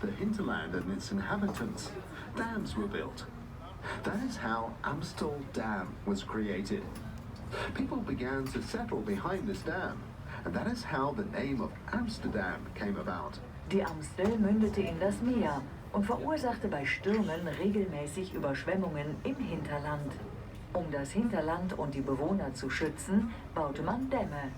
the hinterland and its inhabitants, dams were built. That is how Amsterdam was created. People began to settle behind this dam, and that is how the name of Amsterdam came about. Die Amstel mündete in das Meer und verursachte bei Stürmen regelmäßig Überschwemmungen im Hinterland. Um das Hinterland und die Bewohner zu schützen, baute man Dämme.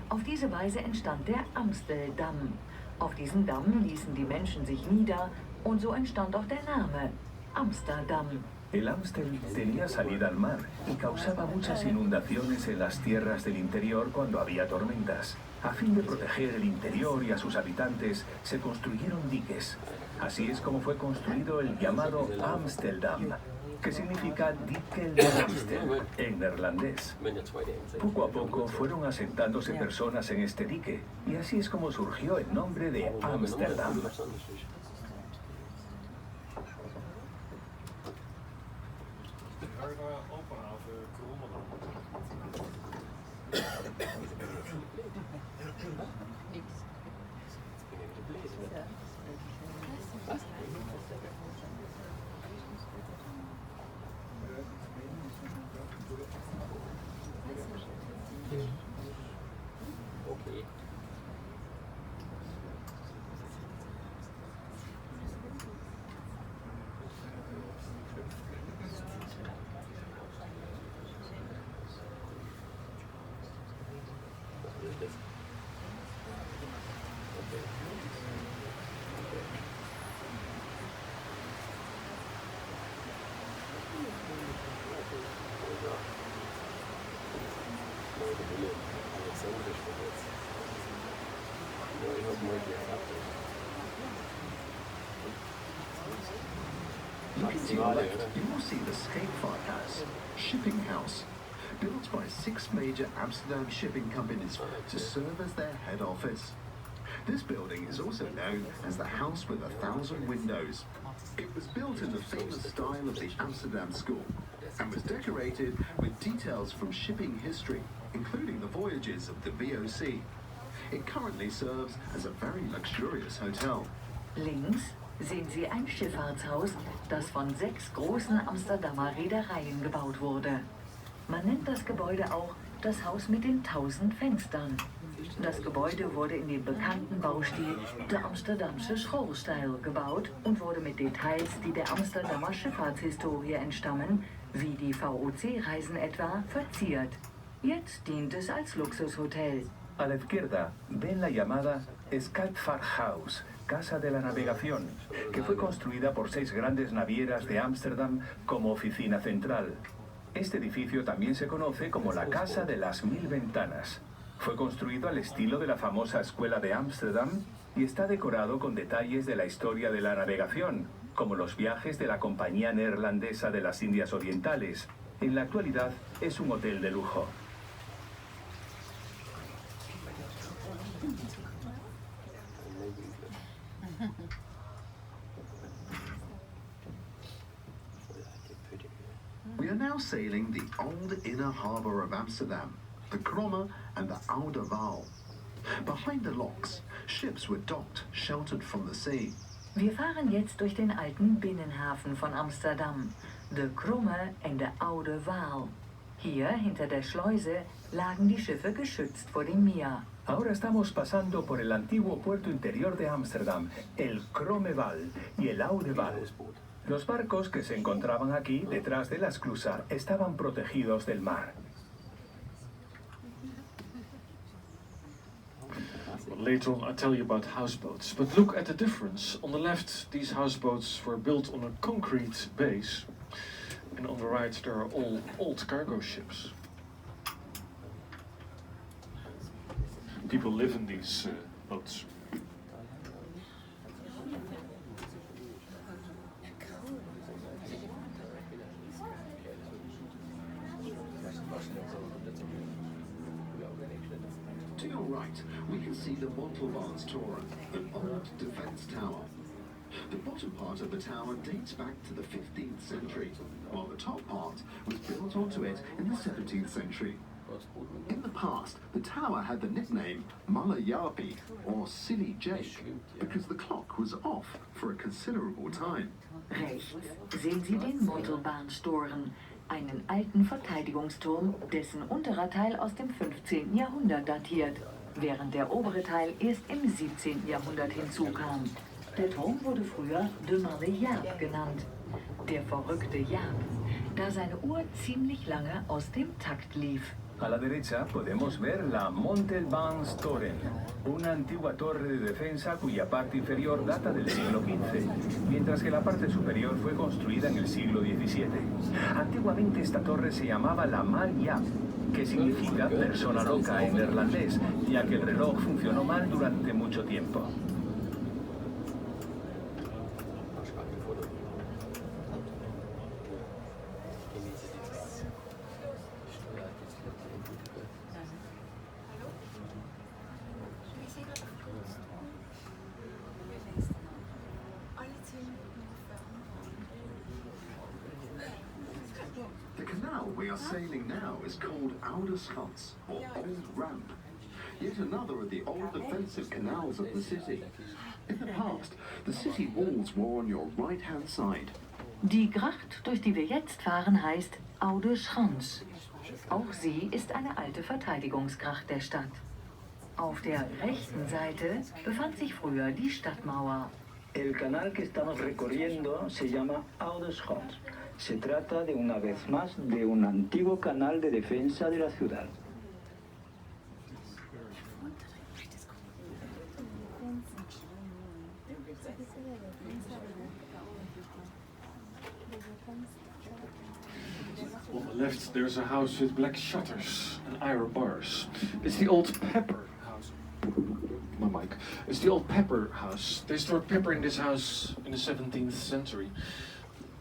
Auf diese Weise entstand der Amstelldamm. Auf diesem Damm ließen die Menschen sich nieder und so entstand auch der Name Amsterdam. El Amstel tenía salida al mar y causaba muchas inundaciones en las tierras del interior cuando había tormentas. A fin de proteger el interior y a sus habitantes, se construyeron diques. Así es como fue construido el llamado Amsterdam, que significa dique de Amstel en neerlandés. Poco a poco fueron asentándose personas en este dique y así es como surgió el nombre de Amsterdam. Looking to your left, you will see the Scheepvaarthuis, shipping house, built by 6 major Amsterdam shipping companies to serve as their head office. This building is also known as the House with 1,000 Windows. It was built in the famous style of the Amsterdam School and was decorated with details from shipping history, including the voyages of the VOC. It currently serves as a very luxurious hotel. Links sehen Sie ein Schifffahrtshaus, das von 6 großen Amsterdamer Reedereien gebaut wurde. Man nennt das Gebäude auch das Haus mit den 1000 Fenstern. Das Gebäude wurde in dem bekannten Baustil der Amsterdamse Schoolstijl gebaut und wurde mit Details, die der Amsterdamer Schifffahrtshistorie entstammen, wie die VOC-Reisen etwa, verziert. Jetzt dient es als Luxushotel. A la izquierda ven la llamada Scheepvaarthuis, Casa de la Navegación, que fue construida por 6 grandes navieras de Ámsterdam como oficina central. Este edificio también se conoce como la Casa de las 1000 Ventanas. Fue construido al estilo de la famosa Escuela de Ámsterdam y está decorado con detalles de la historia de la navegación, como los viajes de la Compañía Neerlandesa de las Indias Orientales. En la actualidad es un hotel de lujo. We are now sailing the old inner harbour of Amsterdam, the Kromme and the Oude Waal. Behind the locks, ships were docked, sheltered from the sea. Wir fahren jetzt durch den alten Binnenhafen von Amsterdam, de Kromme en de Oude Waal. Hier, hinter der Schleuse, lagen die Schiffe geschützt vor dem Meer. Ahora estamos pasando por el antiguo puerto interior de Ámsterdam, el Kromme Waal y el Oude Waal. Los barcos que se encontraban aquí, detrás de la esclusa, estaban protegidos del mar. Later on I tell you about houseboats, but look at the difference. On the left, these houseboats were built on a concrete base, and on the right there are all old cargo ships. People live in these boats. To your right, we can see the Montelbaanstoren, an old defence tower. The bottom part of the tower dates back to the 15th century, while the top part was built onto it in the 17th century. In the past, the tower had the nickname Malayapi, or Silly Jake, because the clock was off for a considerable time. Rechts sehen Sie den Mottelbahnstoren, einen alten Verteidigungsturm, dessen unterer Teil aus dem 15. Jahrhundert datiert, während der obere Teil erst im 17. Jahrhundert hinzukam. Der Turm wurde früher de Maleyap genannt, der verrückte Jap, da seine Uhr ziemlich lange aus dem Takt lief. A la derecha podemos ver la Montelbaanstoren, una antigua torre de defensa cuya parte inferior data del siglo XV, mientras que la parte superior fue construida en el siglo XVII. Antiguamente esta torre se llamaba la Mal Yap, que significa persona loca en neerlandés, ya que el reloj funcionó mal durante mucho tiempo. The canal we are sailing now is called Oude Schans, or Old Ramp, yet another of the old defensive canals of the city. In the past, the city walls were on your right-hand side. Die Gracht, durch die wir jetzt fahren, heißt Oude Schans. Auch sie ist eine alte Verteidigungsgracht der Stadt. Auf der rechten Seite befand sich früher die Stadtmauer. El canal que estamos recorriendo se llama Oude Schans. Se trata de una vez más de un antiguo canal de defensa de la ciudad. On the left there's a house with black shutters and iron bars. It's the old pepper house. My mic. It's the old pepper house. They stored pepper in this house in the 17th century.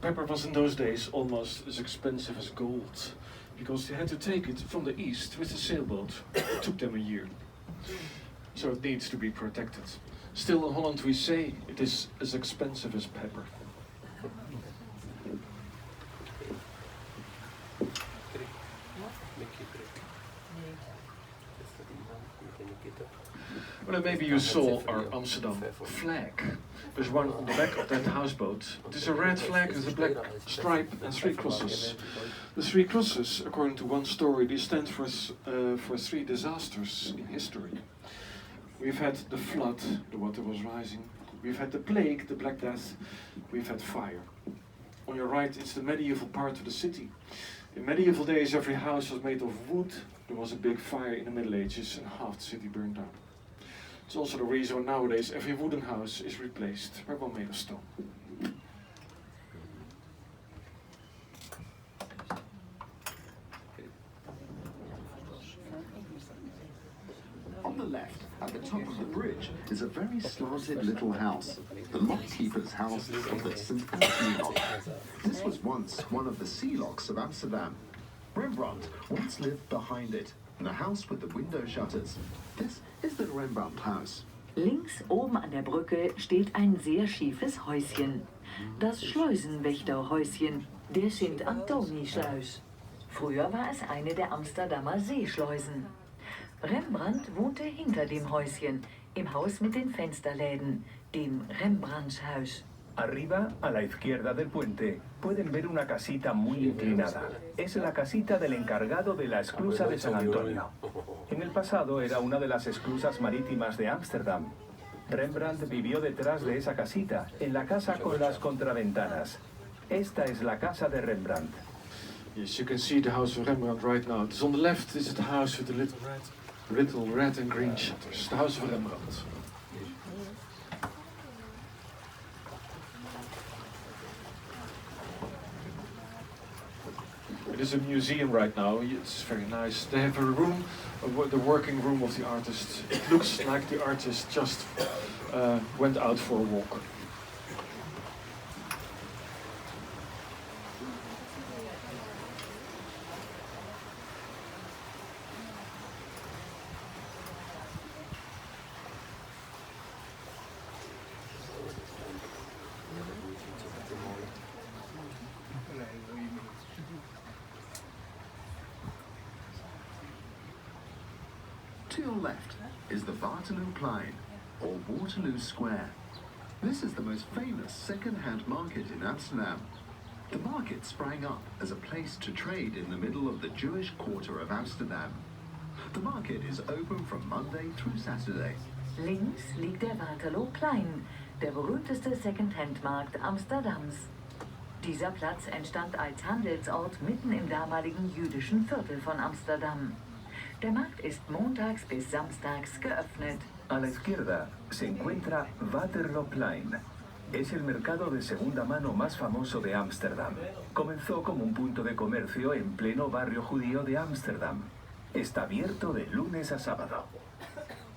Pepper was in those days almost as expensive as gold, because they had to take it from the east with a sailboat. It took them a year. So it needs to be protected. Still in Holland we say it is as expensive as pepper. Well, maybe you saw our Amsterdam flag. There's one on the back of that houseboat. It is a red flag with a black stripe and three crosses. The three crosses, according to one story, they stand for three disasters in history. We've had the flood, the water was rising. We've had the plague, the Black Death. We've had fire. On your right, it's the medieval part of the city. In medieval days, every house was made of wood. There was a big fire in the Middle Ages and half the city burned down. It's also the reason nowadays every wooden house is replaced by one made of stone. On the left, at the top of the bridge, is a very slanted little house, the lockkeeper's house of the St. Anthony Lock. This was once one of the sea locks of Amsterdam. Rembrandt once lived behind it, in a house with the window shutters. This is the Rembrandt house. Links oben an der Brücke steht ein sehr schiefes Häuschen. Das Schleusenwächterhäuschen, der Sint-Antoni-Sluis. Früher war es eine der Amsterdamer Seeschleusen. Rembrandt wohnte hinter dem Häuschen, im Haus mit den Fensterläden, dem Rembrandtshuis. Arriba, a la izquierda del puente, pueden ver una casita muy inclinada. Es la casita del encargado de la esclusa de San Antonio. En el pasado era una de las esclusas marítimas de Ámsterdam. Rembrandt vivió detrás de esa casita, en la casa con las contraventanas. Esta es la casa de Rembrandt. Yes, you can see the house of Rembrandt right now. It's on the left, this is the house with the little red and green shutters. The house of Rembrandt. It is a museum right now. It's very nice. They have a room, the working room of the artist. It looks like the artist just went out for a walk. To your left is the Waterlooplein, or Waterloo Square. This is the most famous second-hand market in Amsterdam. The market sprang up as a place to trade in the middle of the Jewish quarter of Amsterdam. The market is open from Monday through Saturday. Links liegt der Waterlooplein, der berühmteste Second-Hand-Markt Amsterdams. Dieser Platz entstand als Handelsort mitten im damaligen jüdischen Viertel von Amsterdam. Der Markt ist montags bis samstags geöffnet. A la izquierda se encuentra Waterlooplein. Es el mercado de segunda mano más famoso de Ámsterdam. Comenzó como un punto de comercio en pleno barrio judío de Ámsterdam. Está abierto de lunes a sábado.